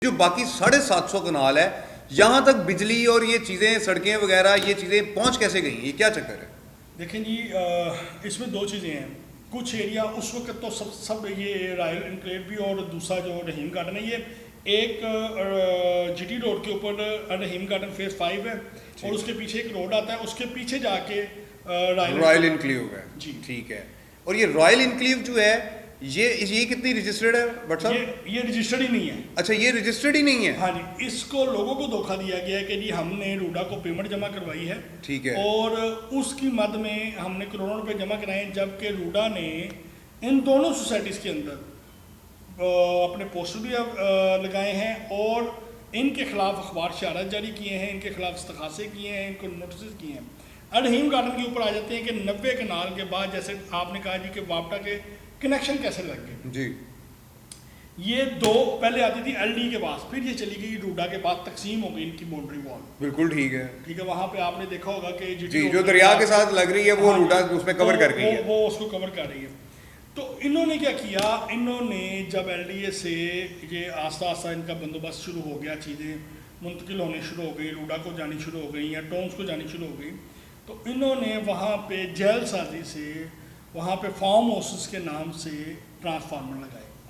جو باقی 750 کنال ہے یہاں تک بجلی اور یہ چیزیں سڑکیں وغیرہ یہ چیزیں پہنچ کیسے گئی؟ یہ کیا چکر ہے؟ دیکھیں جی اس میں دو چیزیں ہیں. کچھ ایریا اس وقت تو سب یہ رائل انکلیو بھی اور دوسرا جو رحیم گارڈن ہے یہ ایک جی ٹی روڈ کے اوپر رحیم گارڈن فیز 5 ہے اور اس کے پیچھے ایک روڈ آتا ہے, اس کے پیچھے جا کے رائل انکلیو ہے. جی ٹھیک ہے. اور یہ رائل انکلیو جو ہے یہ کتنی رجسٹرڈ ہے بٹ صاحب؟ یہ رجسٹرڈ ہی نہیں ہے. اچھا یہ رجسٹرڈ ہی نہیں ہے. ہاں جی, اس کو لوگوں کو دھوکہ دیا گیا ہے کہ جی ہم نے روڈا کو پیمنٹ جمع کروائی ہے. ٹھیک ہے. اور اس کی مد میں ہم نے کروڑوں روپے جمع کرائے ہیں, جبکہ روڈا نے ان دونوں سوسائٹیز کے اندر اپنے پوسٹر بھی لگائے ہیں اور ان کے خلاف اخبار شہرت جاری کیے ہیں, ان کے خلاف استغاثے کیے ہیں, ان کو نوٹسز کیے ہیں. رحیم گارڈن کے اوپر آ جاتے ہیں کہ 90 کنال کے بعد جیسے آپ نے کہا جی کہ وابٹا کے کنیکشن کیسے لگ گئے. جی یہ دو پہلے آتی تھی ایل ڈی کے پاس, پھر یہ چلی گئی روڈا کے بعد, تقسیم ہو گئی ان کی باؤنڈری وال. بالکل ٹھیک ہے. ٹھیک ہے, وہاں پہ آپ نے دیکھا ہوگا کہ جی جو دریا کے ساتھ لگ رہی ہے وہ روڈا اس میں کور کر گئی ہے, وہ اس کو کور کر رہی ہے. تو انہوں نے کیا کیا, انہوں نے جب ایل ڈی اے سے یہ آہستہ آہستہ ان کا بندوبست شروع ہو گیا, چیزیں منتقل ہونے شروع ہو گئی, روڈا کو جانی شروع ہو گئی یا ٹونس کو جانی شروع ہو گئی, تو انہوں نے وہاں پہ جیل سازی سے وہاں پہ فارم ہاؤسز کے نام سے ٹرانسفارمر لگائے.